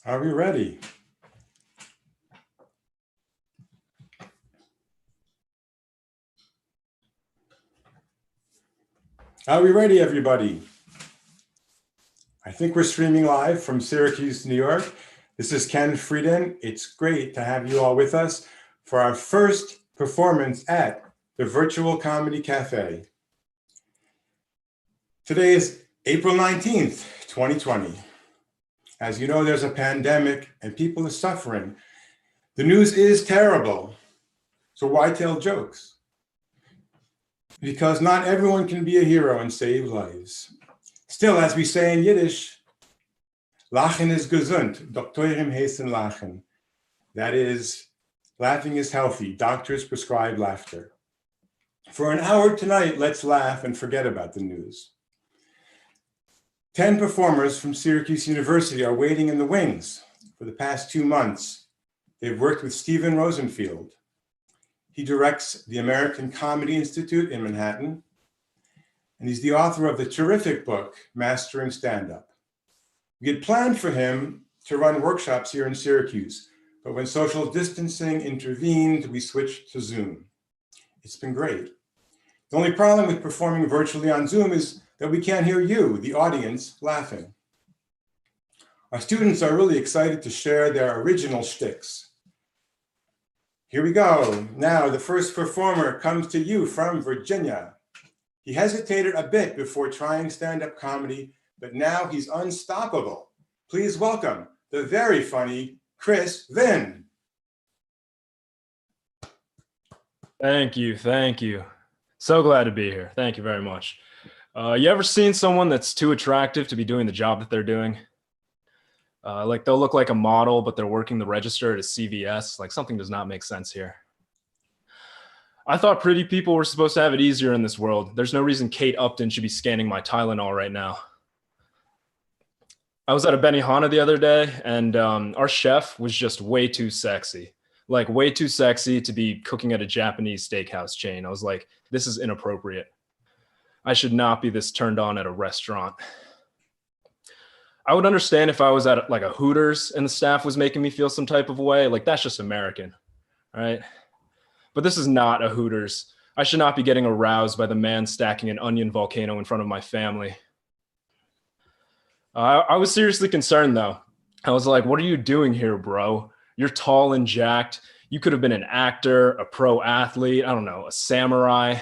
Are we ready? Are we ready, everybody? I think we're streaming live from Syracuse, New York. This is Ken Frieden. It's great to have you all with us for our first performance at the virtual Comedy Café. Today is April 19th, 2020. As you know, there's a pandemic and people are suffering. The news is terrible. So why tell jokes? Because not everyone can be a hero and save lives. Still, as we say in Yiddish, Lachen is gesund, Doktorim heißen Lachen. That is, laughing is healthy. Doctors prescribe laughter. For an hour tonight, let's laugh and forget about the news. 10 performers from Syracuse University are waiting in the wings. For the past 2 months, they've worked with Stephen Rosenfield. He directs the American Comedy Institute in Manhattan, and he's the author of the terrific book, Mastering Stand-Up. We had planned for him to run workshops here in Syracuse, but when social distancing intervened, we switched to Zoom. It's been great. The only problem with performing virtually on Zoom is that we can't hear you, the audience, laughing. Our students are really excited to share their original shticks. Here we go. Now, the first performer comes to you from Virginia. He hesitated a bit before trying stand-up comedy, but now he's unstoppable. Please welcome the very funny Chris Vinn. Thank you. So glad to be here. Thank you very much. You ever seen someone that's too attractive to be doing the job that they're doing? Like they'll look like a model, but they're working the register at a CVS. Like something does not make sense here. I thought pretty people were supposed to have it easier in this world. There's no reason Kate Upton should be scanning my Tylenol right now. I was at a Benihana the other day, and our chef was just way too sexy. Like way too sexy to be cooking at a Japanese steakhouse chain. I was like, this is inappropriate. I should not be this turned on at a restaurant. I would understand if I was at like a Hooters and the staff was making me feel some type of way. Like that's just American, right? But this is not a Hooters. I should not be getting aroused by the man stacking an onion volcano in front of my family. I was seriously concerned though. I was like, what are you doing here, bro? You're tall and jacked. You could have been an actor, a pro athlete, I don't know, a samurai.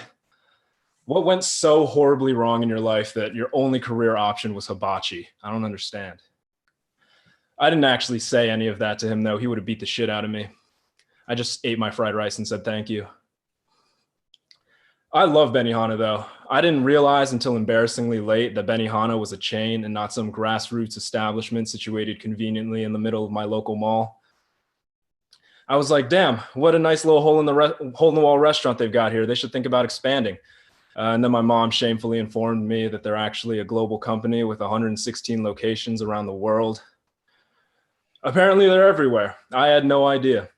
What went so horribly wrong in your life that your only career option was hibachi? I don't understand. I didn't actually say any of that to him though. He would have beat the shit out of me. I just ate my fried rice and said thank you. I love Benihana though. I didn't realize until embarrassingly late that Benihana was a chain and not some grassroots establishment situated conveniently in the middle of my local mall. I was like, damn, what a nice little hole in the wall restaurant they've got here. They should think about expanding. And then my mom shamefully informed me that they're actually a global company with 116 locations around the world. Apparently they're everywhere. I had no idea.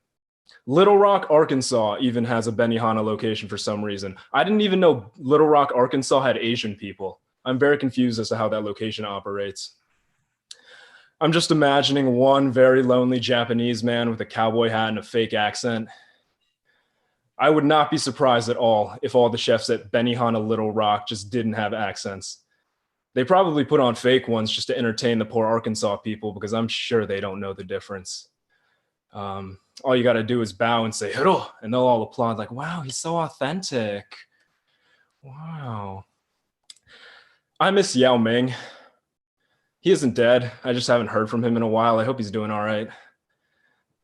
Little Rock, Arkansas even has a Benihana location for some reason. I didn't even know Little Rock, Arkansas had Asian people. I'm very confused as to how that location operates. I'm just imagining one very lonely Japanese man with a cowboy hat and a fake accent. I would not be surprised at all if all the chefs at Benihana Little Rock just didn't have accents. They probably put on fake ones just to entertain the poor Arkansas people because I'm sure they don't know the difference. All you got to do is bow and say, hello, and they'll all applaud like, wow, he's so authentic. Wow. I miss Yao Ming. He isn't dead. I just haven't heard from him in a while. I hope he's doing all right.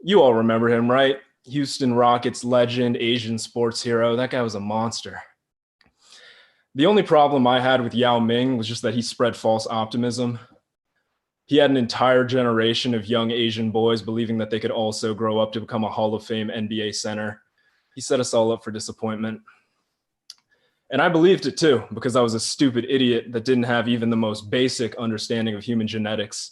You all remember him, right? Houston Rockets legend, Asian sports hero. That guy was a monster. The only problem I had with Yao Ming was just that he spread false optimism. He had an entire generation of young Asian boys believing that they could also grow up to become a Hall of Fame NBA center. He set us all up for disappointment. And I believed it too, because I was a stupid idiot that didn't have even the most basic understanding of human genetics.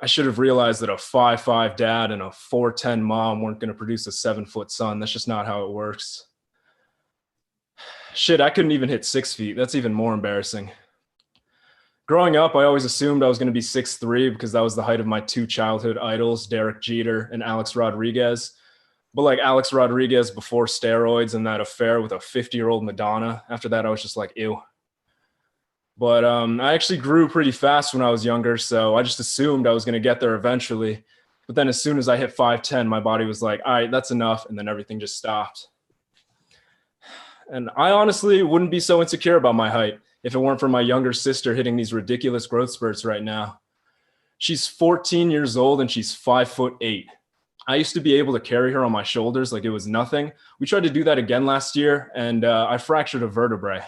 I should have realized that a 5'5" dad and a 4'10" mom weren't going to produce a 7-foot son. That's just not how it works. Shit, I couldn't even hit 6 feet. That's even more embarrassing. Growing up, I always assumed I was going to be 6'3" because that was the height of my two childhood idols, Derek Jeter and Alex Rodriguez. But like Alex Rodriguez before steroids and that affair with a 50-year-old Madonna, after that, I was just like, ew. But I actually grew pretty fast when I was younger, so I just assumed I was going to get there eventually. But then as soon as I hit 5'10", my body was like, all right, that's enough. And then everything just stopped. And I honestly wouldn't be so insecure about my height if it weren't for my younger sister hitting these ridiculous growth spurts right now. She's 14 years old and she's 5'8". I used to be able to carry her on my shoulders like it was nothing. We tried to do that again last year, and I fractured a vertebrae.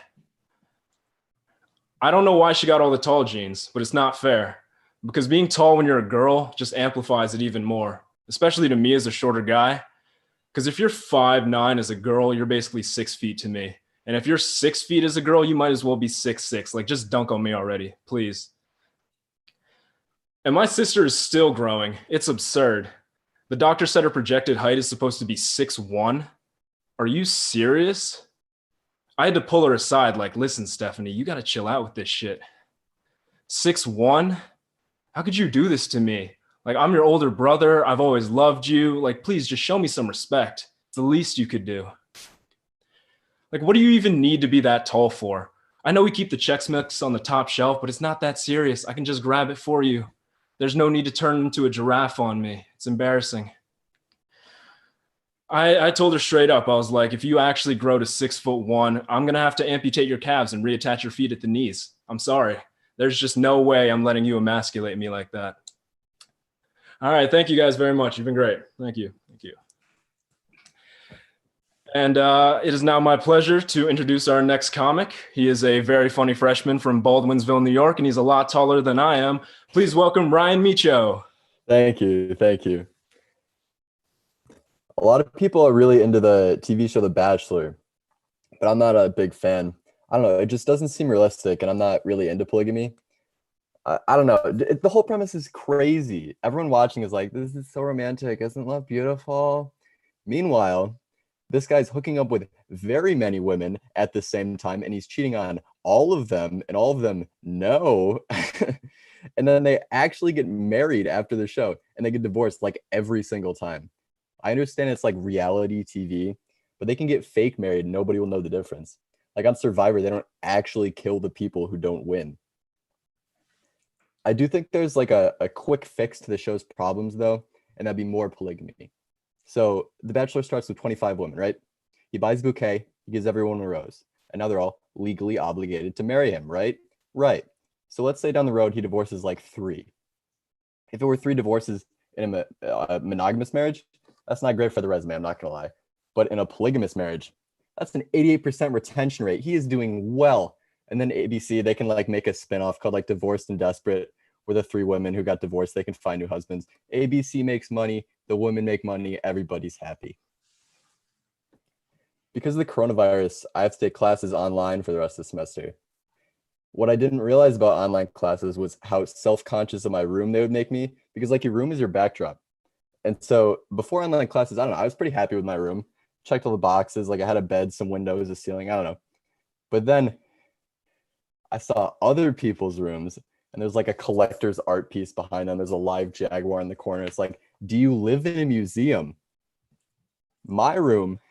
I don't know why she got all the tall genes, but it's not fair. Because being tall when you're a girl just amplifies it even more, especially to me as a shorter guy. Because if you're 5'9" as a girl, you're basically 6 feet to me. And if you're 6 feet as a girl, you might as well be 6'6". Like, just dunk on me already, please. And my sister is still growing. It's absurd. The doctor said her projected height is supposed to be 6'1". Are you serious? I had to pull her aside, like, listen, Stephanie, you got to chill out with this shit. 6'1"? How could you do this to me? Like, I'm your older brother. I've always loved you. Like, please just show me some respect. It's the least you could do. Like, what do you even need to be that tall for? I know we keep the Chex Mix on the top shelf, but it's not that serious. I can just grab it for you. There's no need to turn into a giraffe on me. It's embarrassing. I told her straight up, I was like, if you actually grow to 6'1", I'm going to have to amputate your calves and reattach your feet at the knees. I'm sorry. There's just no way I'm letting you emasculate me like that. All right. Thank you guys very much. You've been great. Thank you. Thank you. And it is now my pleasure to introduce our next comic. He is a very funny freshman from Baldwinsville, New York, and he's a lot taller than I am. Please welcome Ryan Micho. Thank you. Thank you. A lot of people are really into the TV show The Bachelor, but I'm not a big fan. I don't know. It just doesn't seem realistic, and I'm not really into polygamy. I don't know. The whole premise is crazy. Everyone watching is like, this is so romantic. Isn't love beautiful? Meanwhile, this guy's hooking up with very many women at the same time, and he's cheating on all of them, and all of them know. And then they actually get married after the show, and they get divorced like every single time. I understand it's like reality TV, but they can get fake married and nobody will know the difference. Like on Survivor, they don't actually kill the people who don't win. I do think there's like a quick fix to the show's problems though, and that'd be more polygamy. So The Bachelor starts with 25 women, right? He buys a bouquet, he gives everyone a rose, and now they're all legally obligated to marry him, right? Right. So let's say down the road he divorces like 3. If it were 3 divorces in a monogamous marriage, that's not great for the resume, I'm not gonna lie. But in a polygamous marriage, that's an 88% retention rate. He is doing well. And then ABC, they can like make a spinoff called like Divorced and Desperate, where the 3 women who got divorced, they can find new husbands. ABC makes money, the women make money, everybody's happy. Because of the coronavirus, I have to take classes online for the rest of the semester. What I didn't realize about online classes was how self-conscious of my room they would make me, because like your room is your backdrop. And so before online classes, I don't know, I was pretty happy with my room. Checked all the boxes, like I had a bed, some windows, a ceiling, I don't know. But then I saw other people's rooms and there's like a collector's art piece behind them. There's a live jaguar in the corner. It's like, do you live in a museum? My room,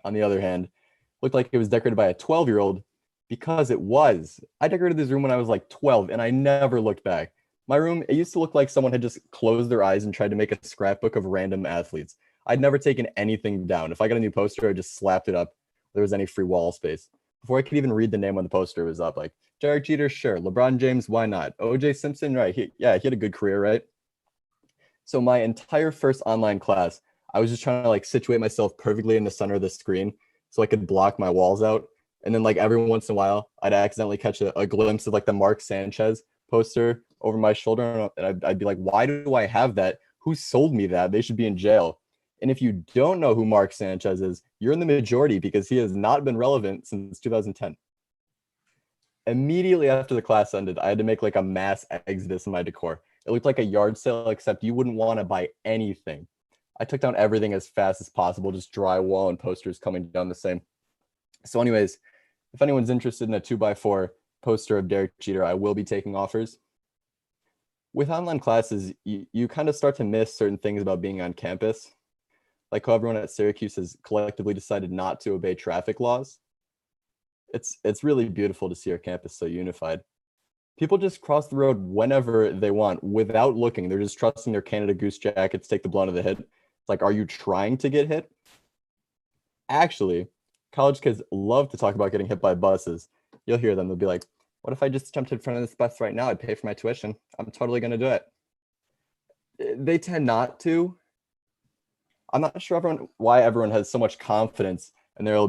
on the other hand, looked like it was decorated by a 12-year-old because it was. I decorated this room when I was like 12 and I never looked back. My room, it used to look like someone had just closed their eyes and tried to make a scrapbook of random athletes. I'd never taken anything down. If I got a new poster, I just slapped it up. If there was any free wall space. Before I could even read the name when the poster was up, like Derek Jeter, sure. LeBron James, why not? O.J. Simpson, right? He had a good career, right? So my entire first online class, I was just trying to like situate myself perfectly in the center of the screen so I could block my walls out. And then like every once in a while, I'd accidentally catch a glimpse of like the Mark Sanchez poster over my shoulder, and I'd be like, why do I have that? Who sold me that? They should be in jail. And if you don't know who Mark Sanchez is, you're in the majority because he has not been relevant since 2010. Immediately after the class ended, I had to make like a mass exodus in my decor. It looked like a yard sale, except you wouldn't want to buy anything. I took down everything as fast as possible, just drywall and posters coming down the same. So anyways, if anyone's interested in a 2x4, poster of Derek Jeter, I will be taking offers. With online classes, you kind of start to miss certain things about being on campus, like how everyone at Syracuse has collectively decided not to obey traffic laws. It's really beautiful to see our campus so unified. People just cross the road whenever they want without looking. They're just trusting their Canada Goose jackets take the blunt of the hit. It's like, are you trying to get hit? Actually, college kids love to talk about getting hit by buses. You'll hear them. They'll be like, what if I just jumped in front of this bus right now? I'd pay for my tuition. I'm totally going to do it. They tend not to. I'm not sure why everyone has so much confidence in their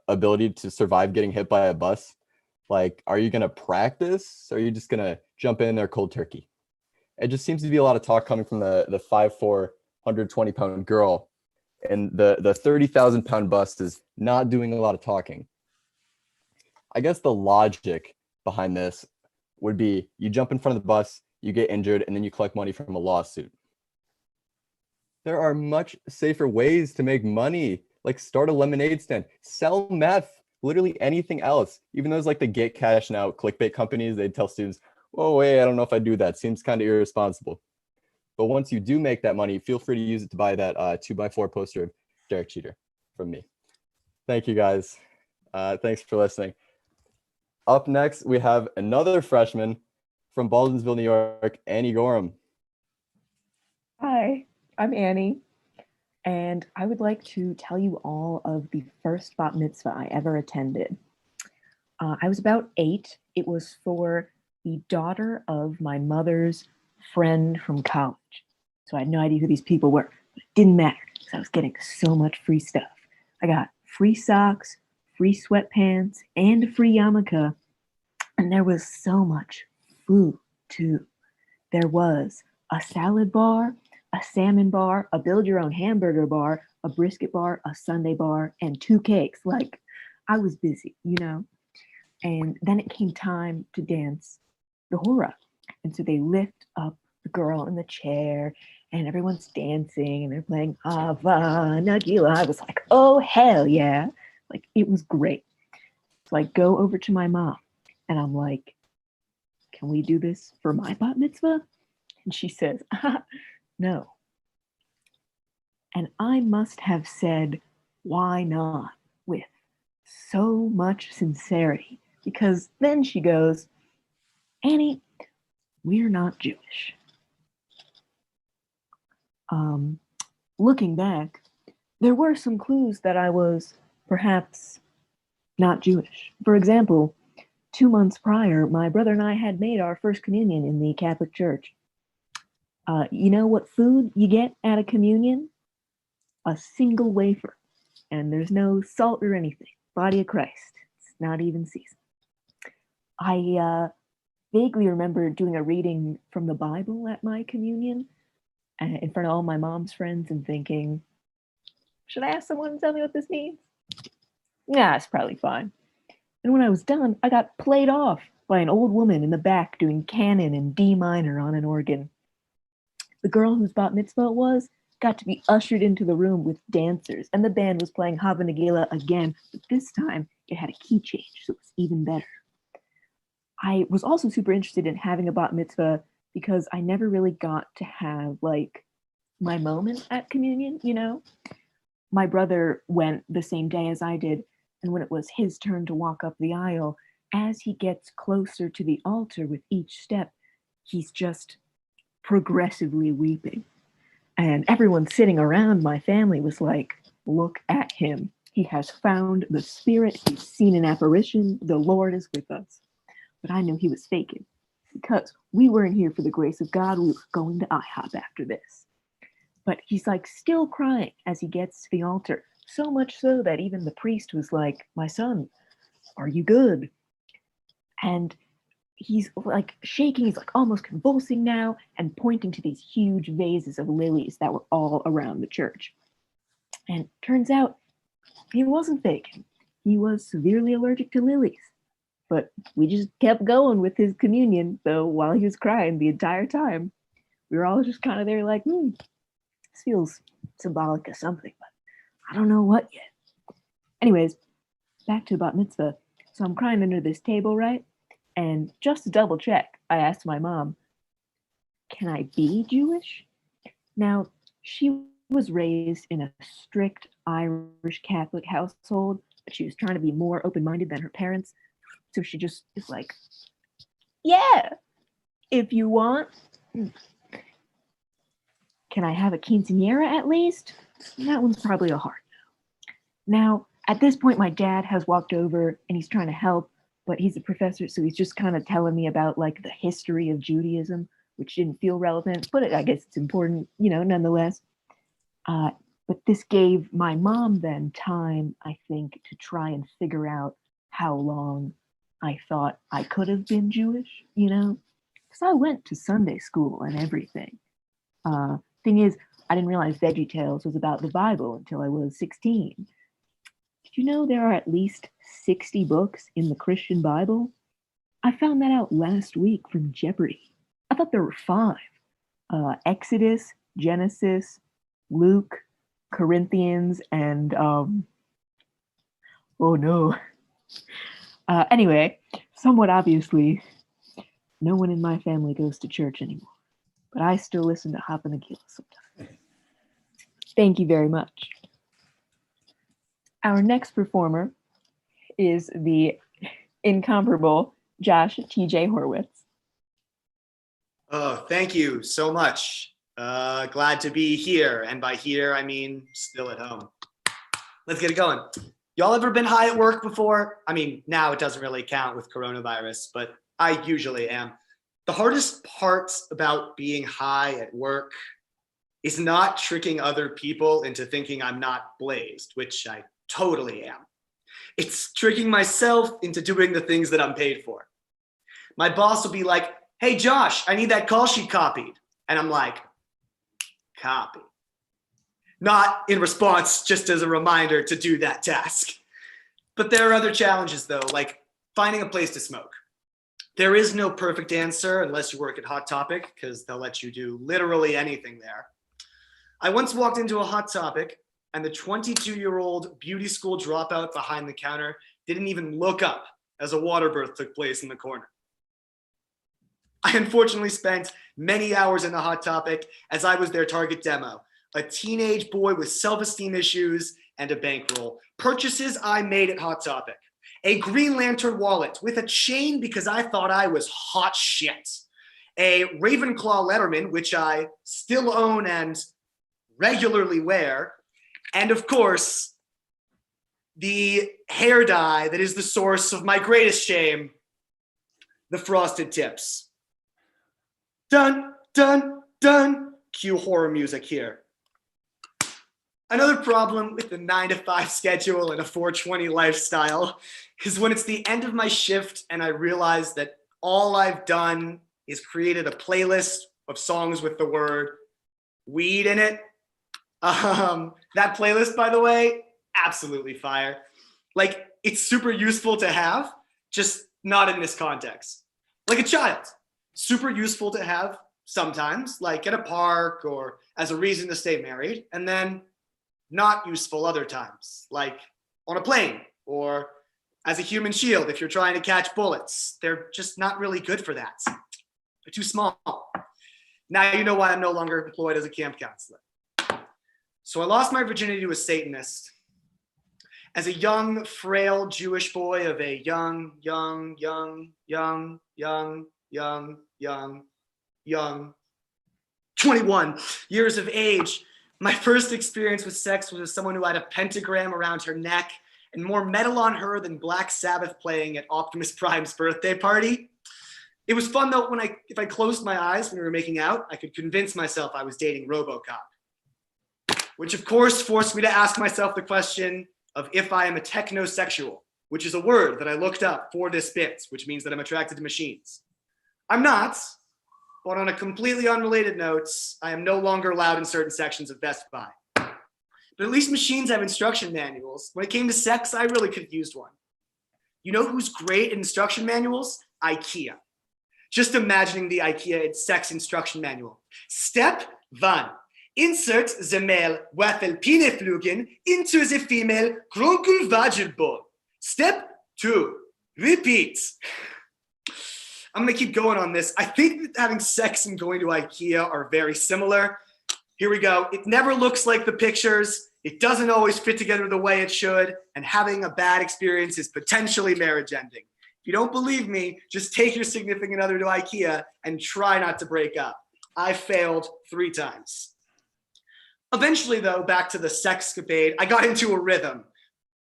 ability to survive getting hit by a bus. Like, are you going to practice? Or are you just going to jump in there cold turkey? It just seems to be a lot of talk coming from the 5'4", 120-pound girl. And the 30,000-pound bus is not doing a lot of talking. I guess the logic behind this would be you jump in front of the bus, you get injured, and then you collect money from a lawsuit. There are much safer ways to make money, like start a lemonade stand, sell meth, literally anything else. Even those like the get cash now clickbait companies, they tell students, oh, wait, I don't know if I do that. Seems kind of irresponsible. But once you do make that money, feel free to use it to buy that 2x4 poster of Derek Jeter from me. Thank you, guys. Thanks for listening. Up next, we have another freshman from Baldwinsville, New York, Annie Gorham. Hi, I'm Annie, and I would like to tell you all of the first bat mitzvah I ever attended. I was about 8. It was for the daughter of my mother's friend from college. So I had no idea who these people were, but it didn't matter because I was getting so much free stuff. I got free socks, free sweatpants, and a free yarmulke. And there was so much food too. There was a salad bar, a salmon bar, a build your own hamburger bar, a brisket bar, a sundae bar, and 2 cakes. Like, I was busy, you know? And then it came time to dance the hora. And so they lift up the girl in the chair and everyone's dancing and they're playing Hava Nagila. I was like, oh, hell yeah. Like, it was great. So I go over to my mom and I'm like, can we do this for my bat mitzvah? And she says, no. And I must have said, why not? With so much sincerity. Because then she goes, Annie, we're not Jewish. Looking back, there were some clues that I was perhaps not Jewish. For example, 2 months prior, my brother and I had made our first communion in the Catholic Church. You know what food you get at a communion? A single wafer. And there's no salt or anything. Body of Christ. It's not even seasoned. I vaguely remember doing a reading from the Bible at my communion in front of all my mom's friends and thinking, should I ask someone to tell me what this means? Yeah, it's probably fine. And when I was done, I got played off by an old woman in the back doing canon in D minor on an organ. The girl whose bat mitzvah it was got to be ushered into the room with dancers, and the band was playing Hava Nagila again, but this time it had a key change, so it was even better. I was also super interested in having a bat mitzvah because I never really got to have like my moment at communion, you know? My brother went the same day as I did, and when it was his turn to walk up the aisle, as he gets closer to the altar with each step, he's just progressively weeping. And everyone sitting around my family was like, look at him. He has found the spirit. He's seen an apparition. The Lord is with us. But I knew he was faking because we weren't here for the grace of God. We were going to IHOP after this. But he's like still crying as he gets to the altar. So much so that even the priest was like, my son, are you good? And he's like shaking, he's like almost convulsing now and pointing to these huge vases of lilies that were all around the church. And turns out he wasn't faking. He was severely allergic to lilies. But we just kept going with his communion, though while he was crying the entire time, we were all just kind of there like, this feels symbolic of something, but I don't know what yet. Anyways, back to bat mitzvah. So I'm crying under this table, right? And just to double check, I asked my mom, can I be Jewish? Now, she was raised in a strict Irish Catholic household, but she was trying to be more open-minded than her parents. So she just is like, yeah, if you want. Can I have a quinceañera at least? That one's probably a hard no. Now, at this point, my dad has walked over and he's trying to help, but he's a professor, so he's just kind of telling me about like the history of Judaism, which didn't feel relevant, but I guess it's important, nonetheless. But this gave my mom then time, I think, to try and figure out how long I thought I could have been Jewish, because I went to Sunday school and everything. Thing is, I didn't realize VeggieTales was about the Bible until I was 16. Did you know there are at least 60 books in the Christian Bible? I found that out last week from Jeopardy. I thought there were 5. Exodus, Genesis, Luke, Corinthians, and oh no. Anyway, somewhat obviously, no one in my family goes to church anymore, but I still listen to Hop and the Gila sometimes. Thank you very much. Our next performer is the incomparable Josh T.J. Horwitz. Oh, thank you so much. Glad to be here. And by here, I mean still at home. Let's get it going. Y'all ever been high at work before? I mean, now it doesn't really count with coronavirus, but I usually am. The hardest parts about being high at work is not tricking other people into thinking I'm not blazed, which I totally am. It's tricking myself into doing the things that I'm paid for. My boss will be like, hey, Josh, I need that call sheet copied. And I'm like, copy. Not in response, just as a reminder to do that task. But there are other challenges though, like finding a place to smoke. There is no perfect answer unless you work at Hot Topic, because they'll let you do literally anything there. I once walked into a Hot Topic and the 22-year-old beauty school dropout behind the counter didn't even look up as a water birth took place in the corner. I unfortunately spent many hours in the Hot Topic as I was their target demo, a teenage boy with self-esteem issues and a bankroll. Purchases I made at Hot Topic. A Green Lantern wallet with a chain because I thought I was hot shit. A Ravenclaw Letterman, which I still own and regularly wear. And of course, the hair dye that is the source of my greatest shame, the frosted tips. Dun, dun, dun. Cue horror music here. Another problem with the 9-to-5 schedule and a 420 lifestyle is when it's the end of my shift and I realize that all I've done is created a playlist of songs with the word weed in it. That playlist, by the way, absolutely fire. Like, it's super useful to have, just not in this context. Like a child, super useful to have sometimes, like at a park or as a reason to stay married, and then not useful other times, like on a plane or as a human shield if you're trying to catch bullets. They're just not really good for that. They're too small. Now you know why I'm no longer employed as a camp counselor. So I lost my virginity to a Satanist as a young, frail Jewish boy of a young, 21 years of age. My first experience with sex was with someone who had a pentagram around her neck and more metal on her than Black Sabbath playing at Optimus Prime's birthday party. It was fun though if I closed my eyes when we were making out, I could convince myself I was dating RoboCop. Which of course forced me to ask myself the question of if I am a technosexual, which is a word that I looked up for this bit, which means that I'm attracted to machines. I'm not. But on a completely unrelated note, I am no longer allowed in certain sections of Best Buy. But at least machines have instruction manuals. When it came to sex, I really could have used one. You know who's great at instruction manuals? IKEA. Just imagining the IKEA sex instruction manual. Step 1. Insert the male Waffelpineflugen into the female Grunkelvagelball. Step 2. Repeat. I'm gonna keep going on this. I think that having sex and going to IKEA are very similar. Here we go. It never looks like the pictures. It doesn't always fit together the way it should. And having a bad experience is potentially marriage ending. If you don't believe me, just take your significant other to IKEA and try not to break up. I failed 3 times. Eventually, though, back to the sexcapade, I got into a rhythm.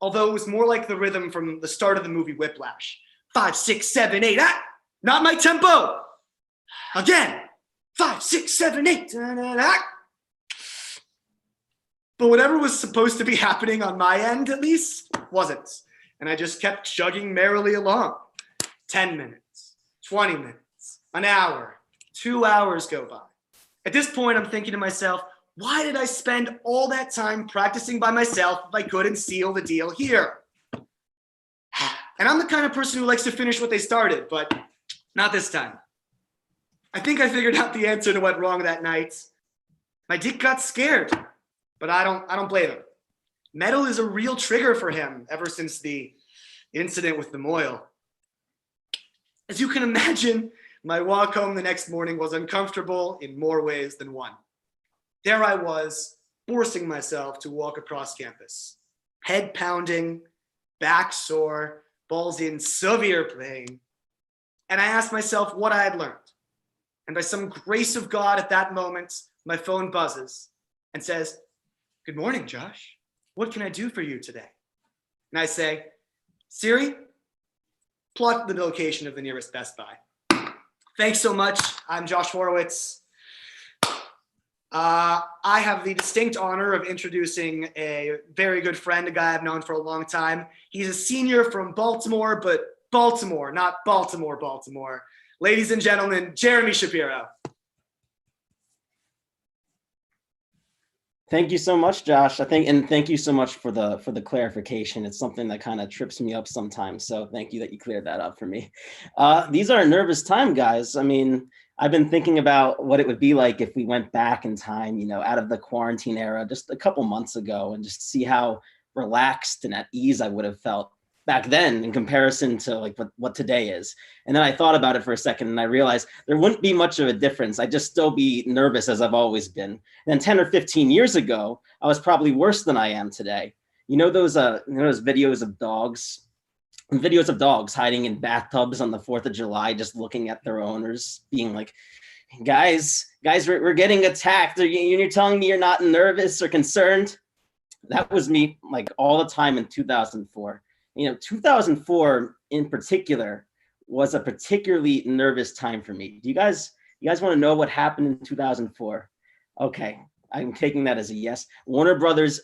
Although it was more like the rhythm from the start of the movie Whiplash. 5, 6, 7, 8. Ah! Not my tempo. Again. 5, 6, 7, 8. But whatever was supposed to be happening on my end, at least, wasn't. And I just kept chugging merrily along. 10 minutes, 20 minutes, an hour, 2 hours go by. At this point, I'm thinking to myself, why did I spend all that time practicing by myself if I couldn't seal the deal here? And I'm the kind of person who likes to finish what they started, but not this time. I think I figured out the answer to what wrong that night. My dick got scared. But I don't blame him. Metal is a real trigger for him ever since the incident with the moil. As you can imagine, my walk home the next morning was uncomfortable in more ways than one. There I was, forcing myself to walk across campus. Head pounding, back sore, balls in severe pain. And I asked myself what I had learned. And by some grace of God at that moment, my phone buzzes and says, "Good morning, Josh. What can I do for you today?" And I say, "Siri, plot the location of the nearest Best Buy." Thanks so much. I'm Josh Horowitz. I have the distinct honor of introducing a very good friend, a guy I've known for a long time. He's a senior from Baltimore, but Baltimore, not Baltimore, Baltimore. Ladies and gentlemen, Jeremy Shapiro. Thank you so much, Josh. And thank you so much for the clarification. It's something that kind of trips me up sometimes. So thank you that you cleared that up for me. These are a nervous time, guys. I mean, I've been thinking about what it would be like if we went back in time, out of the quarantine era just a couple months ago, and just see how relaxed and at ease I would have felt back then in comparison to like what today is. And then I thought about it for a second and I realized there wouldn't be much of a difference. I'd just still be nervous as I've always been. And then 10 or 15 years ago, I was probably worse than I am today. Those videos of dogs hiding in bathtubs on the 4th of July, just looking at their owners being like, guys, we're getting attacked. You're telling me you're not nervous or concerned? That was me like all the time in 2004. 2004 in particular was a particularly nervous time for me. Do you guys want to know what happened in 2004? Okay, I'm taking that as a yes. Warner Brothers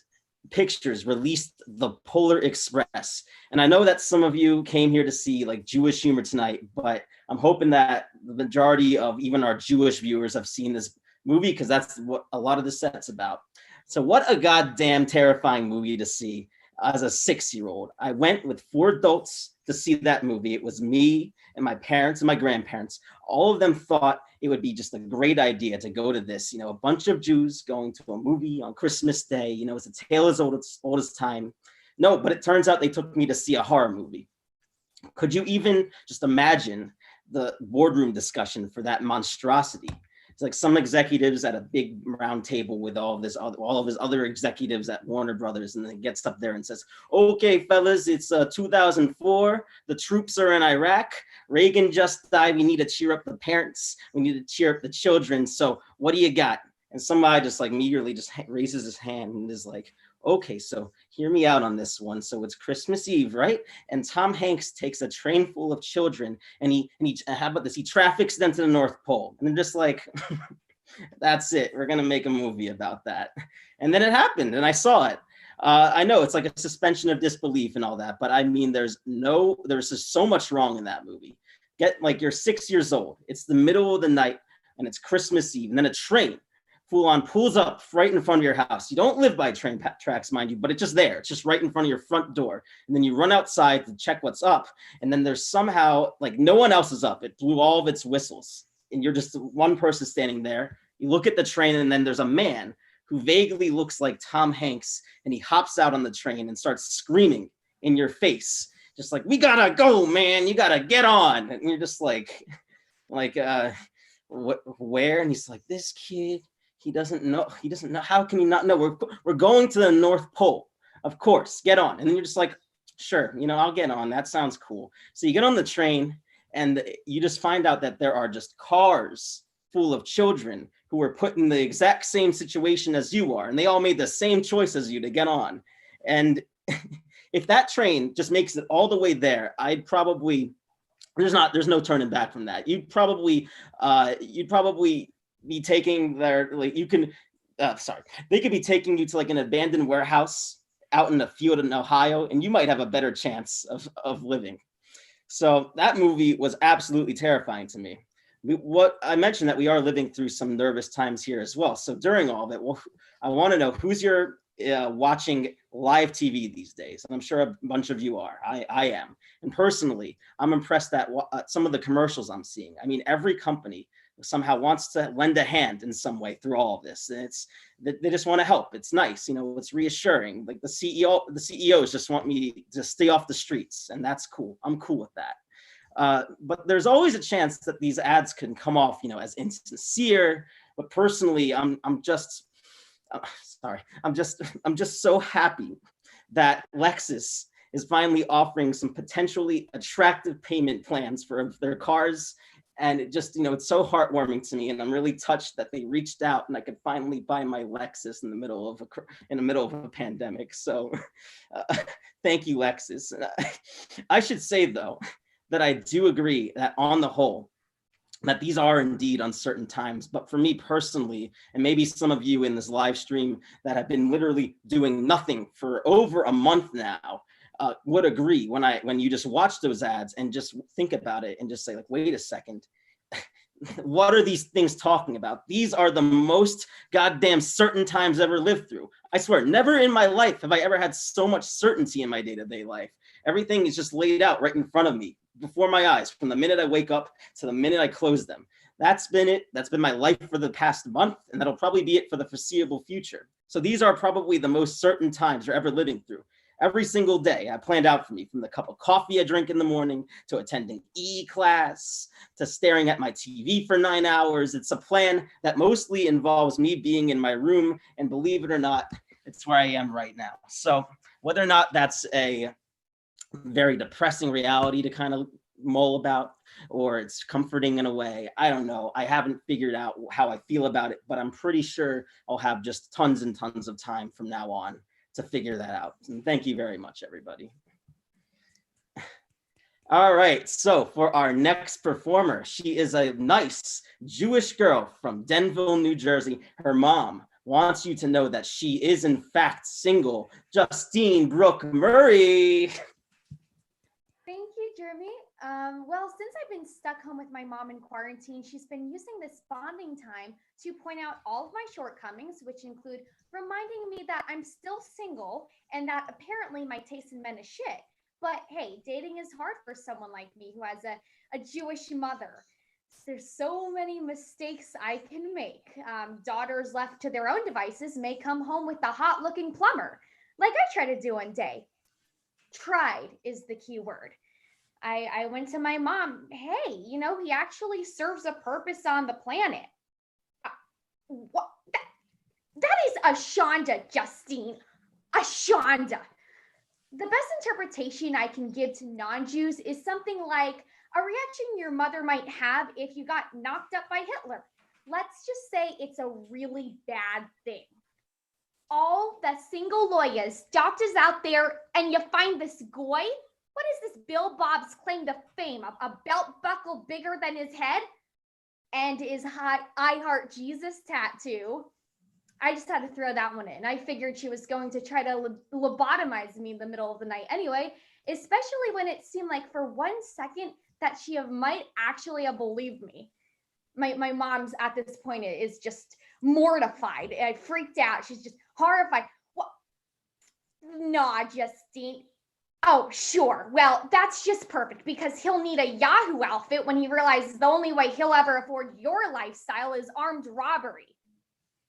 Pictures released The Polar Express. And I know that some of you came here to see like Jewish Humor tonight, but I'm hoping that the majority of even our Jewish viewers have seen this movie, because that's what a lot of the set's about. So what a goddamn terrifying movie to see. As a 6-year-old, I went with 4 adults to see that movie. It was me and my parents and my grandparents. All of them thought it would be just a great idea to go to this, a bunch of Jews going to a movie on Christmas Day. It's a tale as old as time. No, but it turns out they took me to see a horror movie. Could you even just imagine the boardroom discussion for that monstrosity? It's like some executives at a big round table with all of his other executives at Warner Brothers, and then gets up there and says, "Okay, fellas, it's 2004. The troops are in Iraq. Reagan just died. We need to cheer up the parents. We need to cheer up the children. So what do you got?" And somebody just like immediately just raises his hand and is like, "Okay, so hear me out on this one. So it's Christmas Eve, right? And Tom Hanks takes a train full of children and he how about this? He traffics them to the North Pole." And they're just like, "That's it. We're going to make a movie about that." And then it happened and I saw it. I know it's like a suspension of disbelief and all that, but I mean, there's just so much wrong in that movie. You're 6 years old. It's the middle of the night and it's Christmas Eve, and then a train full on pulls up right in front of your house. You don't live by train tracks, mind you, but it's just there. It's just right in front of your front door. And then you run outside to check what's up. And then there's somehow like no one else is up. It blew all of its whistles. And you're just one person standing there. You look at the train and then there's a man who vaguely looks like Tom Hanks. And he hops out on the train and starts screaming in your face. Just like, "We gotta go, man. You gotta get on." And you're just like, like, where? And he's like, this kid, he doesn't know. How can he not know? We're going to the North Pole. Of course, get on. And then you're just like, sure, I'll get on. That sounds cool. So you get on the train and you just find out that there are just cars full of children who were put in the exact same situation as you are. And they all made the same choice as you to get on. And if that train just makes it all the way there, I'd probably, there's no turning back from that. You'd probably be taking their, like, they could be taking you to like an abandoned warehouse out in a field in Ohio, and you might have a better chance of living. So that movie was absolutely terrifying to me. What I mentioned that we are living through some nervous times here as well. So during all of it, I want to know who's watching live TV these days. And I'm sure a bunch of you are. I am. And personally, I'm impressed at some of the commercials I'm seeing. I mean, every company somehow wants to lend a hand in some way through all of this. And they just want to help. It's nice, it's reassuring. Like the CEOs just want me to stay off the streets, and that's cool. I'm cool with that. But there's always a chance that these ads can come off, as insincere. But personally, I'm just so happy that Lexus is finally offering some potentially attractive payment plans for their cars. And it just, it's so heartwarming to me. And I'm really touched that they reached out and I could finally buy my Lexus in the middle of a pandemic. So thank you, Lexus. I should say, though, that I do agree that on the whole, that these are indeed uncertain times. But for me personally, and maybe some of you in this live stream that have been literally doing nothing for over a month now, would agree when you just watch those ads and just think about it and just say, like, wait a second, what are these things talking about? These are the most goddamn certain times ever lived through. I swear, never in my life have I ever had so much certainty in my day-to-day life. Everything is just laid out right in front of me, before my eyes, from the minute I wake up to the minute I close them. That's been it. That's been my life for the past month, and that'll probably be it for the foreseeable future. So these are probably the most certain times you're ever living through. Every single day I planned out for me, from the cup of coffee I drink in the morning, to attending class, to staring at my TV for 9 hours. It's a plan that mostly involves me being in my room, and believe it or not, it's where I am right now. So whether or not that's a very depressing reality to kind of mull about, or it's comforting in a way, I don't know. I haven't figured out how I feel about it, but I'm pretty sure I'll have just tons and tons of time from now on to figure that out. And thank you very much, everybody. All right, so for our next performer, she is a nice Jewish girl from Denville, New Jersey. Her mom wants you to know that she is in fact single. Justine Brooke Murray. Thank you, Jeremy. Well, since I've been stuck home with my mom in quarantine, she's been using this bonding time to point out all of my shortcomings, which include reminding me that I'm still single and that apparently my taste in men is shit. But hey, dating is hard for someone like me who has a Jewish mother. There's so many mistakes I can make. Daughters left to their own devices may come home with the hot-looking plumber, like I try to do one day. Tried is the key word. I went to my mom, hey, he actually serves a purpose on the planet. What? That is a Shonda, Justine. A Shonda. The best interpretation I can give to non-Jews is something like a reaction your mother might have if you got knocked up by Hitler. Let's just say it's a really bad thing. All the single lawyers, doctors out there, and you find this goy? What is this Bill Bob's claim to fame? A belt buckle bigger than his head? And his I Heart Jesus tattoo. I just had to throw that one in. I figured she was going to try to lobotomize me in the middle of the night anyway, especially when it seemed like for 1 second that she might actually have believed me. My mom's at this point is just mortified. I freaked out. She's just horrified. What? Nah, Justine. Oh, sure. Well, that's just perfect because he'll need a Yahoo outfit when he realizes the only way he'll ever afford your lifestyle is armed robbery.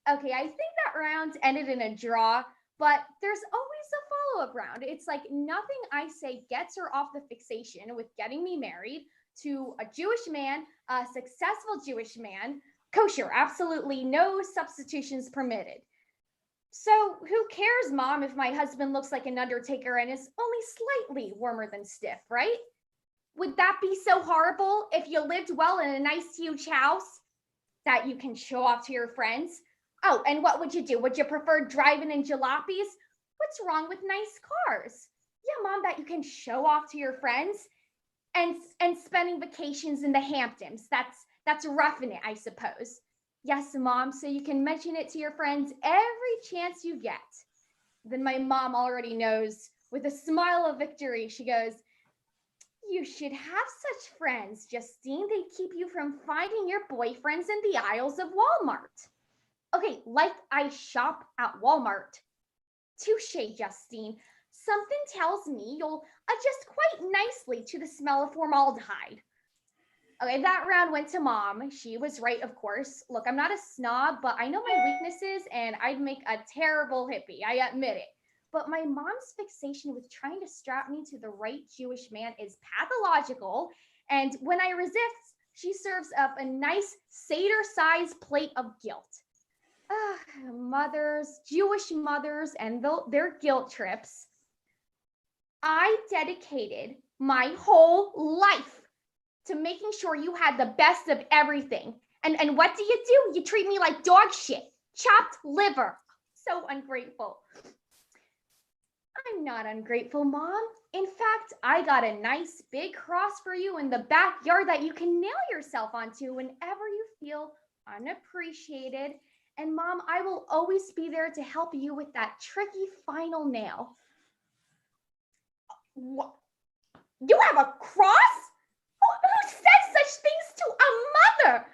Okay, I think that round ended in a draw, but there's always a follow-up round. It's like nothing I say gets her off the fixation with getting me married. to a Jewish man, a successful Jewish man, kosher, absolutely no substitutions permitted. So who cares, Mom, if my husband looks like an undertaker and is only slightly warmer than stiff, right? Would that be so horrible if you lived well in a nice huge house that you can show off to your friends? Oh, and what would you do? Would you prefer driving in jalopies? What's wrong with nice cars? Yeah, Mom, that you can show off to your friends and spending vacations in the Hamptons. That's roughing it, I suppose. Yes, Mom, so you can mention it to your friends every chance you get. Then my mom already knows. With a smile of victory, she goes, you should have such friends, Justine. They keep you from finding your boyfriends in the aisles of Walmart. Okay, like I shop at Walmart. Touche, Justine. Something tells me you'll adjust quite nicely to the smell of formaldehyde. Okay, that round went to Mom. She was right, of course. Look, I'm not a snob, but I know my weaknesses and I'd make a terrible hippie. I admit it. But my mom's fixation with trying to strap me to the right Jewish man is pathological. And when I resist, she serves up a nice Seder-sized plate of guilt. Mothers, Jewish mothers, and their guilt trips. I dedicated my whole life to making sure you had the best of everything. And what do? You treat me like dog shit. Chopped liver. So ungrateful. I'm not ungrateful, Mom. In fact, I got a nice big cross for you in the backyard that you can nail yourself onto whenever you feel unappreciated. And Mom, I will always be there to help you with that tricky final nail. What? You have a cross? Who says such things to a mother?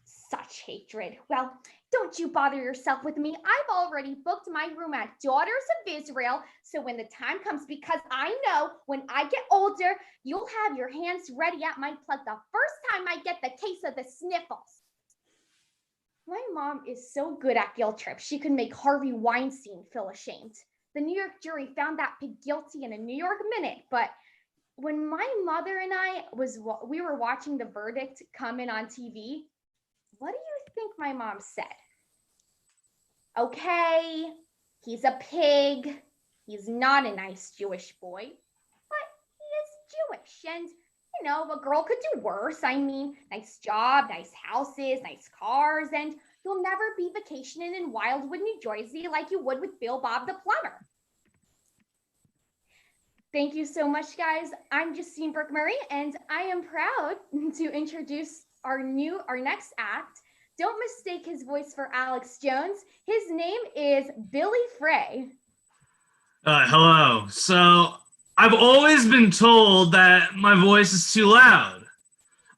Such hatred. Well, don't you bother yourself with me. I've already booked my room at Daughters of Israel. So when the time comes, because I know when I get older, you'll have your hands ready at my plug the first time I get the case of the sniffles. My mom is so good at guilt trips, she could make Harvey Weinstein feel ashamed. The New York jury found that pig guilty in a New York minute, but when my mother and we were watching the verdict come in on TV, what do you think my mom said? Okay, he's a pig. He's not a nice Jewish boy, but he is Jewish. And, you know, a girl could do worse. I mean, nice job, nice houses, nice cars, and you'll never be vacationing in Wildwood, New Jersey like you would with Bill Bob the plumber. Thank you so much, guys. I'm Justine Burke-Murray, and I am proud to introduce our next act. Don't mistake his voice for Alex Jones. His name is Billy Frey. Hello. So I've always been told that my voice is too loud.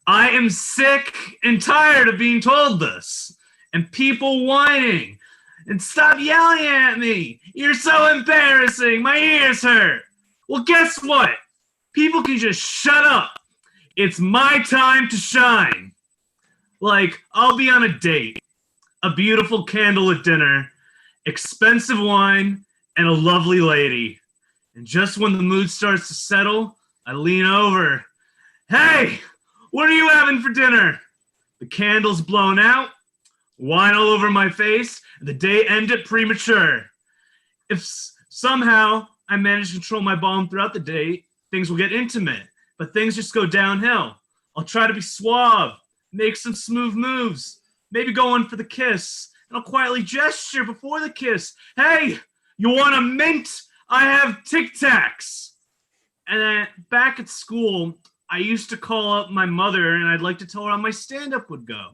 I am sick and tired of being told this and people whining and stop yelling at me. You're so embarrassing. My ears hurt. Well, guess what? People can just shut up. It's my time to shine. Like, I'll be on a date, a beautiful candlelit dinner, expensive wine, and a lovely lady. And just when the mood starts to settle, I lean over. Hey, what are you having for dinner? The candle's blown out, wine all over my face, and the day ended premature. If somehow I manage to control my bomb throughout the day, things will get intimate, but things just go downhill. I'll try to be suave, make some smooth moves, maybe go in for the kiss, and I'll quietly gesture before the kiss. Hey, you want a mint? I have Tic Tacs. And then back at school, I used to call up my mother and I'd like to tell her how my stand-up would go.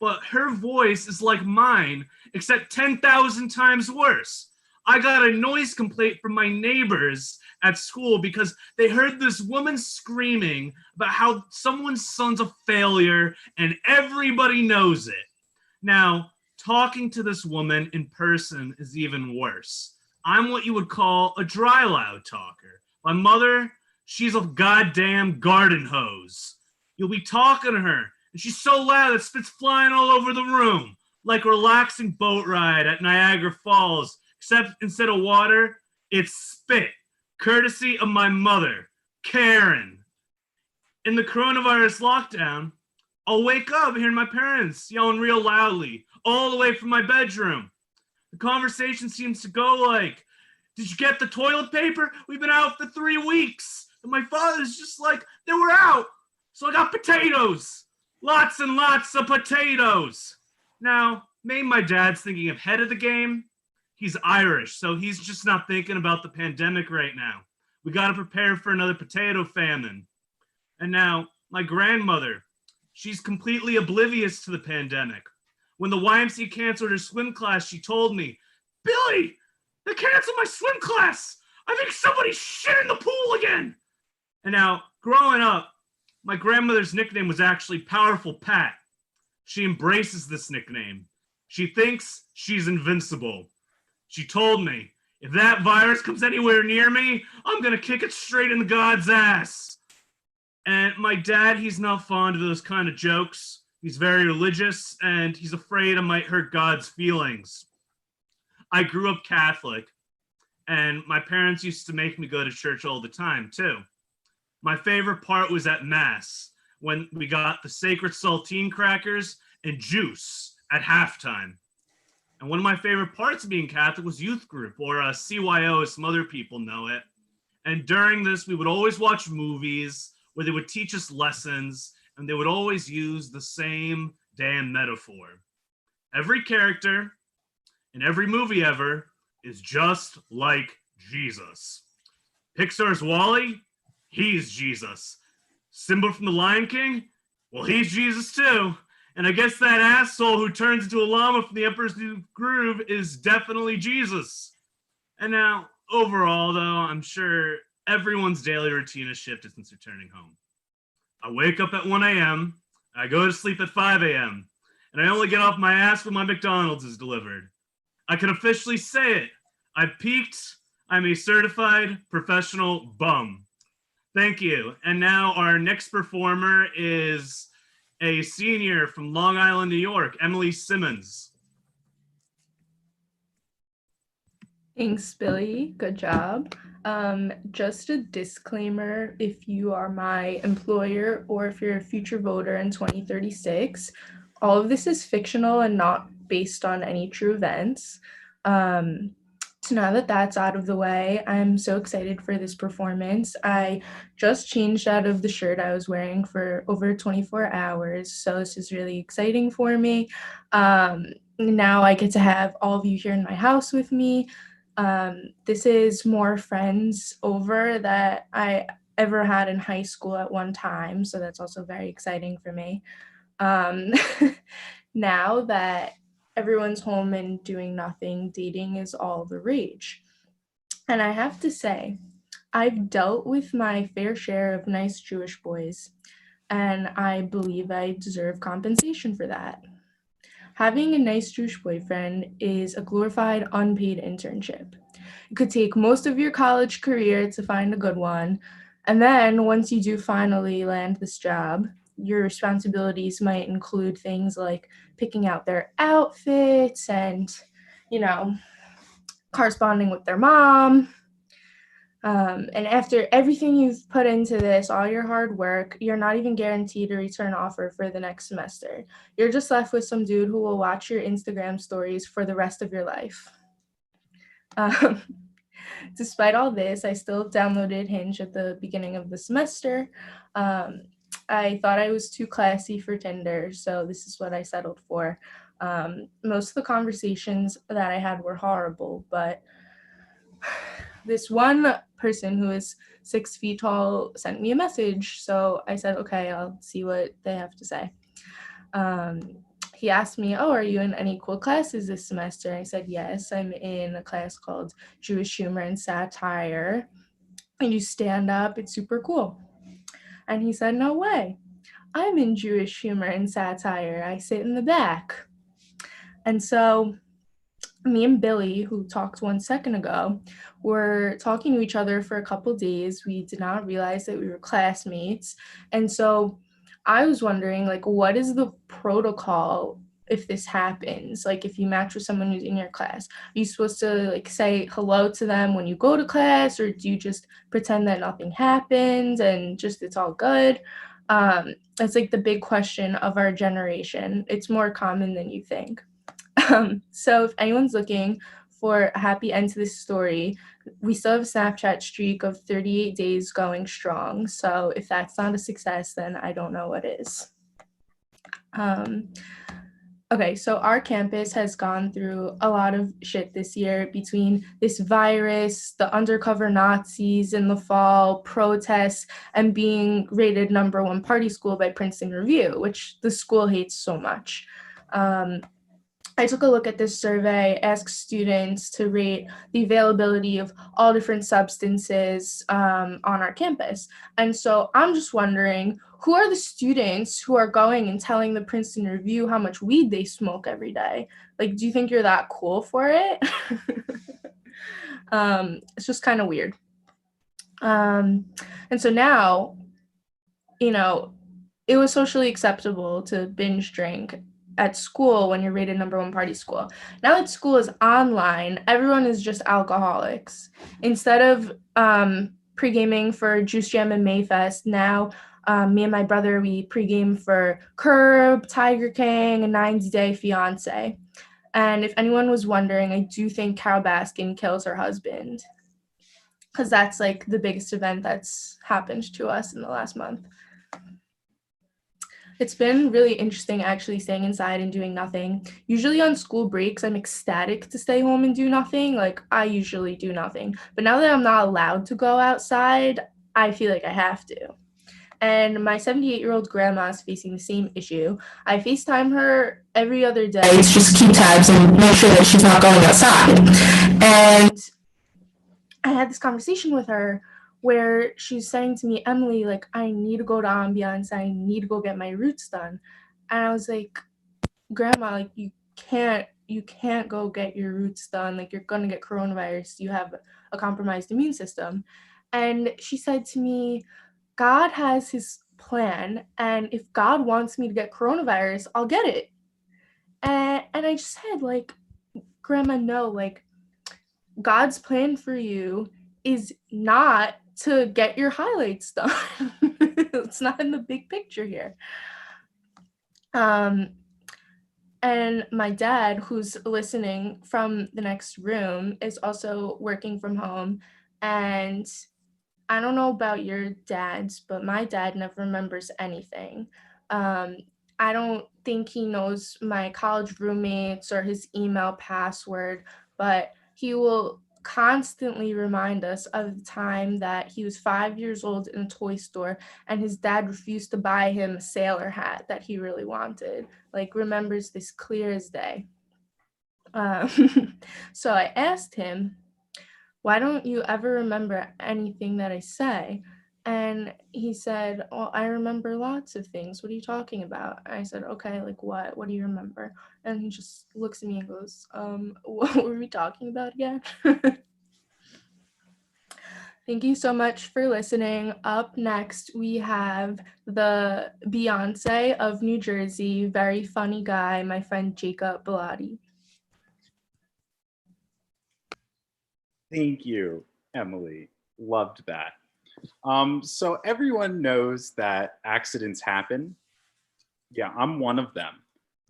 But her voice is like mine, except 10,000 times worse. I got a noise complaint from my neighbors at school because they heard this woman screaming about how someone's son's a failure and everybody knows it. Now, talking to this woman in person is even worse. I'm what you would call a dry loud talker. My mother, she's a goddamn garden hose. You'll be talking to her, and she's so loud that spit's flying all over the room, like a relaxing boat ride at Niagara Falls, except instead of water, it's spit, courtesy of my mother, Karen. in the coronavirus lockdown, I'll wake up hearing my parents yelling real loudly all the way from my bedroom. The conversation seems to go like, did you get the toilet paper? We've been out for 3 weeks. And my father's just like, they were out. So I got potatoes. Lots and lots of potatoes. Now, maybe my dad's thinking ahead of the game. He's Irish, so he's just not thinking about the pandemic right now. We got to prepare for another potato famine. And now, my grandmother, she's completely oblivious to the pandemic. When the YMCA canceled her swim class, she told me, Billy, they canceled my swim class. I think somebody's shit in the pool again. And now, growing up, my grandmother's nickname was actually Powerful Pat. She embraces this nickname. She thinks she's invincible. She told me, if that virus comes anywhere near me, I'm going to kick it straight in the God's ass. And my dad, he's not fond of those kind of jokes. He's very religious, and he's afraid I might hurt God's feelings. I grew up Catholic, and my parents used to make me go to church all the time, too. My favorite part was at Mass, when we got the sacred saltine crackers and juice at halftime. And one of my favorite parts of being Catholic was youth group, or CYO as some other people know it. And during this, we would always watch movies where they would teach us lessons, and they would always use the same damn metaphor. Every character in every movie ever is just like Jesus. Pixar's WALL-E, he's Jesus. Simba from The Lion King, well, he's Jesus too. And I guess that asshole who turns into a llama from The Emperor's New Groove is definitely Jesus. And now, overall, though, I'm sure everyone's daily routine has shifted since returning home. I wake up at 1 a.m., I go to sleep at 5 a.m., and I only get off my ass when my McDonald's is delivered. I can officially say it. I've peaked. I'm a certified professional bum. Thank you. And now our next performer is a senior from Long Island, New York, Emily Simmons. Thanks, Billy. Good job. Just a disclaimer, if you are my employer or if you're a future voter in 2036, all of this is fictional and not based on any true events. So now that that's out of the way, I'm so excited for this performance. I just changed out of the shirt I was wearing for over 24 hours, so this is really exciting for me. Now I get to have all of you here in my house with me. This is more friends over that I ever had in high school at one time, so that's also very exciting for me. Now that everyone's home and doing nothing, dating is all the rage. And I have to say, I've dealt with my fair share of nice Jewish boys, and I believe I deserve compensation for that. Having a nice Jewish boyfriend is a glorified unpaid internship. It could take most of your college career to find a good one, and then once you do finally land this job, your responsibilities might include things like picking out their outfits and, corresponding with their mom. And after everything you've put into this, all your hard work, you're not even guaranteed a return offer for the next semester. You're just left with some dude who will watch your Instagram stories for the rest of your life. Despite all this, I still downloaded Hinge at the beginning of the semester. I thought I was too classy for Tinder, so this is what I settled for. Most of the conversations that I had were horrible, but this one person who is 6 feet tall sent me a message, so I said, okay, I'll see what they have to say. He asked me, oh, are you in any cool classes this semester? I said, yes, I'm in a class called Jewish Humor and Satire. And you stand up, it's super cool. And he said, no way. I'm in Jewish Humor and Satire. I sit in the back. And so me and Billy, who talked 1 second ago, were talking to each other for a couple days. We did not realize that we were classmates. And so I was wondering, what is the protocol if this happens? If you match with someone who's in your class, are you supposed to say hello to them when you go to class, or do you just pretend that nothing happened and just it's all good? It's like the big question of our generation. It's more common than you think. So if anyone's looking for a happy end to this story, we still have a Snapchat streak of 38 days going strong. So if that's not a success, then I don't know what is. Okay, so our campus has gone through a lot of shit this year between this virus, the undercover Nazis in the fall, protests, and being rated #1 party school by Princeton Review, which the school hates so much. I took a look at this survey, asked students to rate the availability of all different substances on our campus. And so I'm just wondering, who are the students who are going and telling the Princeton Review how much weed they smoke every day? Like, do you think you're that cool for it? It's just kind of weird. And so now, you know, it was socially acceptable to binge drink at school when you're rated #1 party school. Now that school is online, everyone is just alcoholics. Instead of pre-gaming for Juice Jam and Mayfest, now me and my brother, we pre-game for Curb, Tiger King, and 90 Day Fiance. And if anyone was wondering, I do think Carol Baskin kills her husband, because that's like the biggest event that's happened to us in the last month. It's been really interesting actually staying inside and doing nothing. Usually on school breaks, I'm ecstatic to stay home and do nothing. Like, I usually do nothing. But now that I'm not allowed to go outside, I feel like I have to. And my 78-year-old grandma is facing the same issue. I FaceTime her every other day to just keep tabs and make sure that she's not going outside. And I had this conversation with her where she's saying to me, Emily, like, I need to go to ambiance. I need to go get my roots done. And I was like, Grandma, like, you can't go get your roots done. Like, you're going to get coronavirus. You have a compromised immune system. And she said to me, God has his plan. And if God wants me to get coronavirus, I'll get it. And I just said, like, Grandma, no, like, God's plan for you is not to get your highlights done. It's not in the big picture here. And my dad, who's listening from the next room, is also working from home. And I don't know about your dads, but my dad never remembers anything. I don't think he knows my college roommates or his email password, but he will constantly remind us of the time that he was 5 years old in a toy store and his dad refused to buy him a sailor hat that he really wanted. Like, remembers this clear as day. So I asked him, why don't you ever remember anything that I say? And he said, well, I remember lots of things. What are you talking about? And I said, okay, like what? What do you remember? And he just looks at me and goes, what were we talking about again? Thank you so much for listening. Up next, we have the Beyonce of New Jersey, very funny guy, my friend Jacob Bellotti. Thank you, Emily. Loved that. So everyone knows that accidents happen. Yeah, I'm one of them.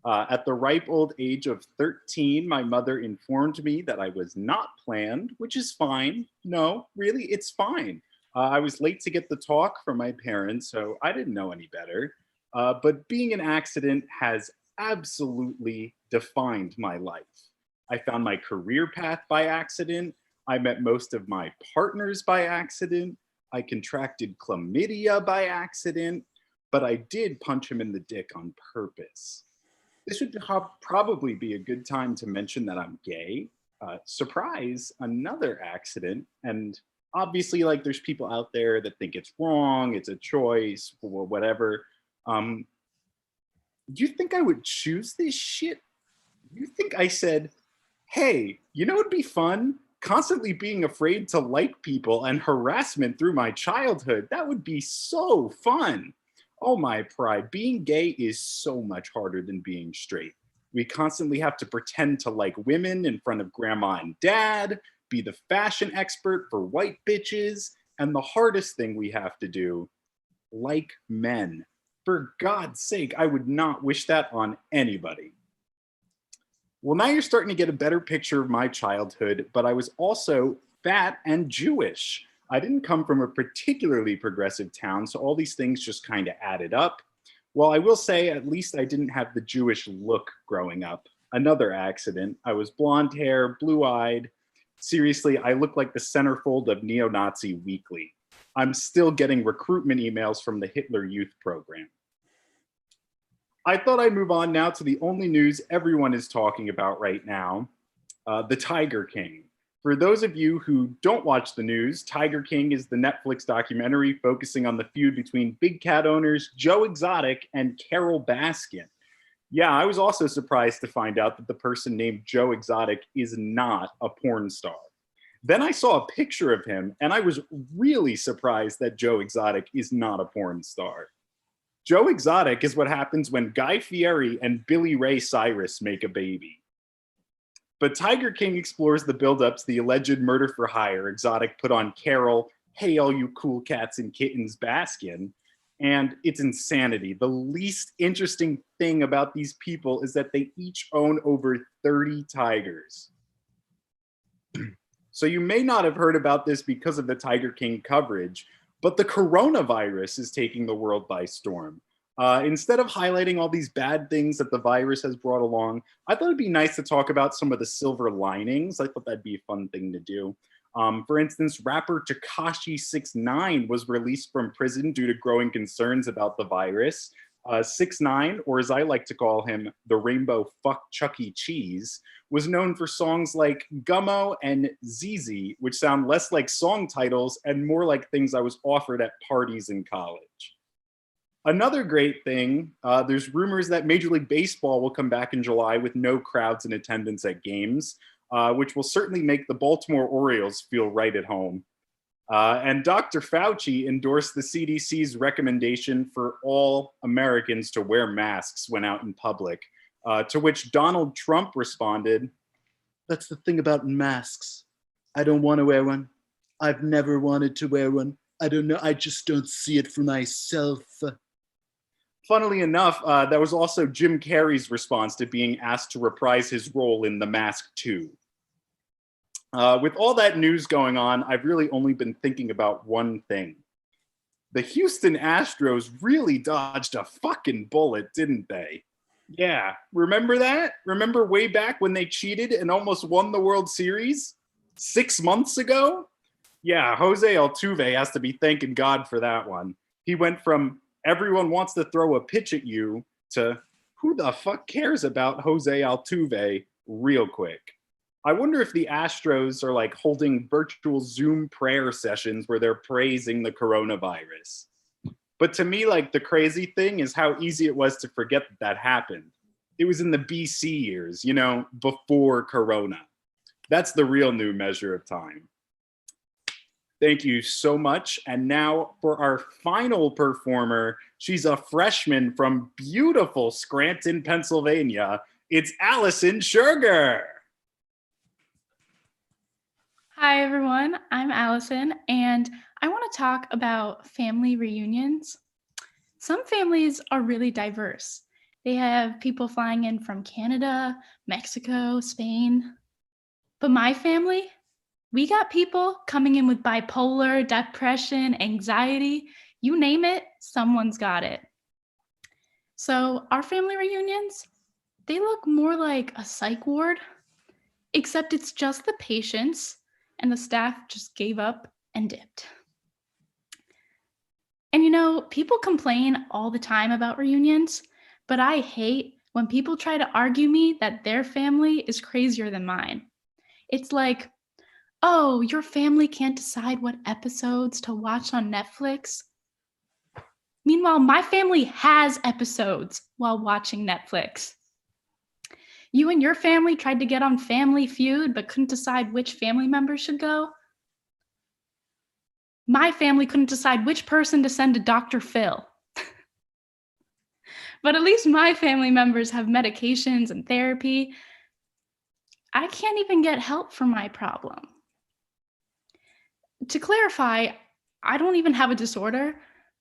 At the ripe old age of 13, my mother informed me that I was not planned, which is fine. No, really, it's fine. I was late to get the talk from my parents, so I didn't know any better. But being an accident has absolutely defined my life. I found my career path by accident. I met most of my partners by accident. I contracted chlamydia by accident, but I did punch him in the dick on purpose. This would probably be a good time to mention that I'm gay. Surprise, another accident. And obviously, like, there's people out there that think it's wrong, it's a choice, or whatever. Do you think I would choose this shit? You think I said, hey, you know what'd be fun? Constantly being afraid to like people and harassment through my childhood. That would be so fun. Oh, my pride. Being gay is so much harder than being straight. We constantly have to pretend to like women in front of grandma and dad, be the fashion expert for white bitches, and the hardest thing we have to do, like men. For God's sake, I would not wish that on anybody. Well, now you're starting to get a better picture of my childhood, but I was also fat and Jewish. I didn't come from a particularly progressive town, so all these things just kind of added up. Well, I will say at least I didn't have the Jewish look growing up. Another accident. I was blonde hair, blue-eyed. Seriously, I look like the centerfold of Neo-Nazi Weekly. I'm still getting recruitment emails from the Hitler Youth Program. I thought I'd move on now to the only news everyone is talking about right now, the Tiger King. For those of you who don't watch the news, Tiger King is the Netflix documentary focusing on the feud between big cat owners Joe Exotic and Carole Baskin. Yeah, I was also surprised to find out that the person named Joe Exotic is not a porn star. Then I saw a picture of him, and I was really surprised that Joe Exotic is not a porn star. Joe Exotic is what happens when Guy Fieri and Billy Ray Cyrus make a baby. But Tiger King explores the buildup to the alleged murder for hire Exotic put on Carole, hey all you cool cats and kittens, Baskin, and it's insanity. The least interesting thing about these people is that they each own over 30 tigers. So you may not have heard about this because of the Tiger King coverage, but the coronavirus is taking the world by storm. Instead of highlighting all these bad things that the virus has brought along, I thought it'd be nice to talk about some of the silver linings. I thought that'd be a fun thing to do. For instance, rapper Tekashi 6ix9ine was released from prison due to growing concerns about the virus. 6ix9ine, or as I like to call him, the Rainbow Fuck Chuck E. Cheese, was known for songs like Gummo and ZZ, which sound less like song titles and more like things I was offered at parties in college. Another great thing, there's rumors that Major League Baseball will come back in July with no crowds in attendance at games, which will certainly make the Baltimore Orioles feel right at home. And Dr. Fauci endorsed the CDC's recommendation for all Americans to wear masks when out in public, to which Donald Trump responded, "That's the thing about masks. I don't want to wear one. I've never wanted to wear one. I don't know. I just don't see it for myself." Funnily enough, that was also Jim Carrey's response to being asked to reprise his role in The Mask 2. With all that news going on, I've really only been thinking about one thing. The Houston Astros really dodged a fucking bullet, didn't they? Yeah, remember that? Remember way back when they cheated and almost won the World Series? 6 months ago? Yeah, Jose Altuve has to be thanking God for that one. He went from everyone wants to throw a pitch at you to who the fuck cares about Jose Altuve real quick. I wonder if the Astros are like holding virtual Zoom prayer sessions where they're praising the coronavirus. But to me, like the crazy thing is how easy it was to forget that that happened. It was in the BC years, you know, before Corona. That's the real new measure of time. Thank you so much. And now for our final performer, she's a freshman from beautiful Scranton, Pennsylvania. It's Alison Sugar. Hi, everyone. I'm Allison, and I want to talk about family reunions. Some families are really diverse. They have people flying in from Canada, Mexico, Spain. But my family, we got people coming in with bipolar, depression, anxiety, you name it, someone's got it. So our family reunions, they look more like a psych ward, except it's just the patients and the staff just gave up and dipped. And you know, people complain all the time about reunions, but I hate when people try to argue me that their family is crazier than mine. It's like, oh, your family can't decide what episodes to watch on Netflix. Meanwhile, my family has episodes while watching Netflix. You and your family tried to get on Family Feud, but couldn't decide which family member should go. My family couldn't decide which person to send to Dr. Phil. But at least my family members have medications and therapy. I can't even get help for my problem. To clarify, I don't even have a disorder.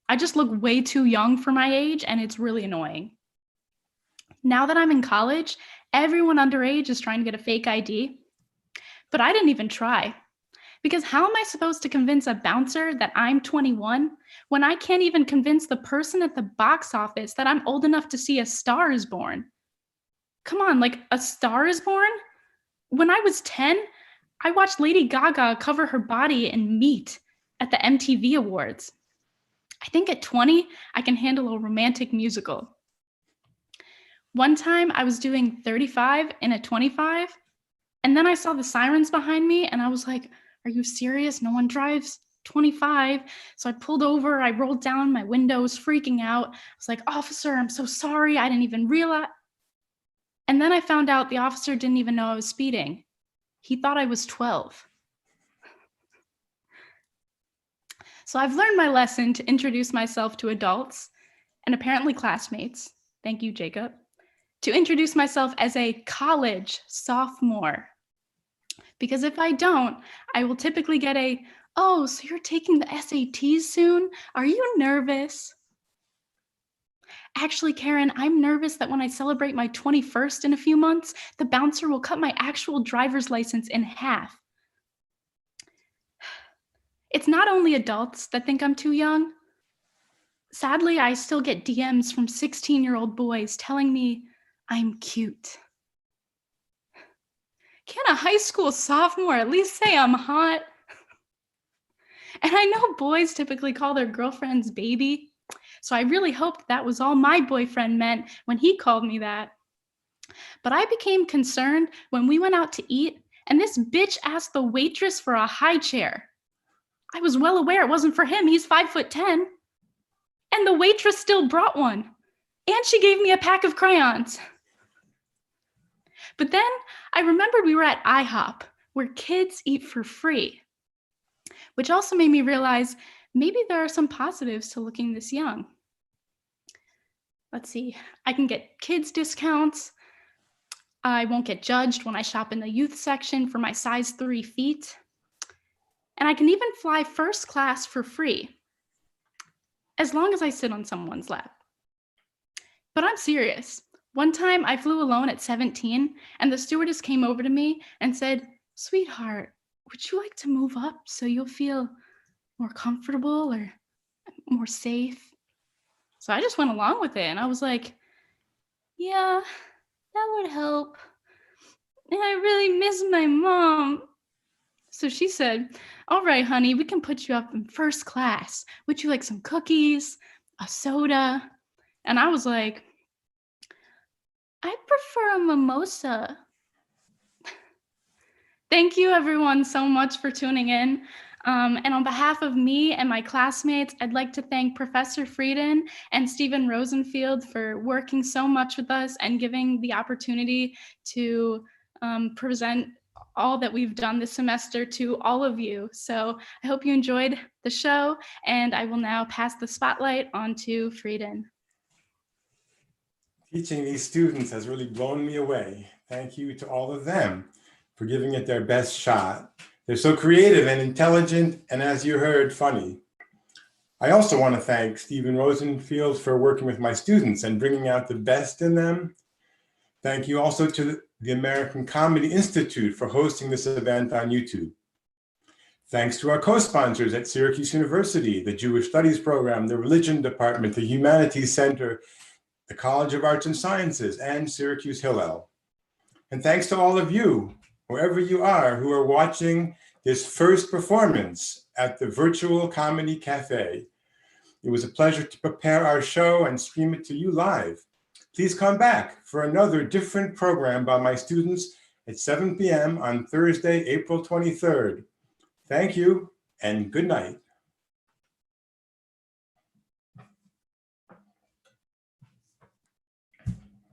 I just look way too young for my age, and it's really annoying. Now that I'm in college, everyone underage is trying to get a fake ID, but I didn't even try. Because how am I supposed to convince a bouncer that I'm 21 when I can't even convince the person at the box office that I'm old enough to see A Star is Born? Come on, like A Star is Born? When I was 10, I watched Lady Gaga cover her body in Meat at the MTV Awards. I think at 20, I can handle a romantic musical. One time I was doing 35 in a 25, and then I saw the sirens behind me and I was like, are you serious? No one drives 25. So I pulled over, I rolled down my windows, freaking out. I was like, officer, I'm so sorry. I didn't even realize. And then I found out the officer didn't even know I was speeding. He thought I was 12. So I've learned my lesson to introduce myself to adults and apparently classmates. Thank you, Jacob. To introduce myself as a college sophomore. Because if I don't, I will typically get a, oh, so you're taking the SATs soon? Are you nervous? Actually, Karen, I'm nervous that when I celebrate my 21st in a few months, the bouncer will cut my actual driver's license in half. It's not only adults that think I'm too young. Sadly, I still get DMs from 16-year-old boys telling me I'm cute. Can a high school sophomore at least say I'm hot? And I know boys typically call their girlfriends baby, so I really hoped that was all my boyfriend meant when he called me that. But I became concerned when we went out to eat and this bitch asked the waitress for a high chair. I was well aware it wasn't for him, he's 5'10". And the waitress still brought one. And she gave me a pack of crayons. But then I remembered we were at IHOP, where kids eat for free, which also made me realize maybe there are some positives to looking this young. Let's see, I can get kids discounts. I won't get judged when I shop in the youth section for my size 3 feet. And I can even fly first class for free, as long as I sit on someone's lap. But I'm serious. One time I flew alone at 17 and the stewardess came over to me and said, sweetheart, would you like to move up so you'll feel more comfortable or more safe? So I just went along with it and I was like, yeah, that would help. And I really miss my mom. So she said, all right, honey, we can put you up in first class. Would you like some cookies, a soda? And I was like, I prefer a mimosa. Thank you everyone so much for tuning in. And on behalf of me and my classmates, I'd like to thank Professor Frieden and Stephen Rosenfield for working so much with us and giving the opportunity to present all that we've done this semester to all of you. So I hope you enjoyed the show, and I will now pass the spotlight on to Frieden. Teaching these students has really blown me away. Thank you to all of them for giving it their best shot. They're so creative and intelligent, and as you heard, funny. I also want to thank Stephen Rosenfield for working with my students and bringing out the best in them. Thank you also to the American Comedy Institute for hosting this event on YouTube. Thanks to our co-sponsors at Syracuse University, the Jewish Studies Program, the Religion Department, the Humanities Center, the College of Arts and Sciences, and Syracuse Hillel. And thanks to all of you, wherever you are, who are watching this first performance at the virtual Comedy Café. It was a pleasure to prepare our show and stream it to you live. Please come back for another different program by my students at 7 p.m. on Thursday, April 23rd. Thank you and good night.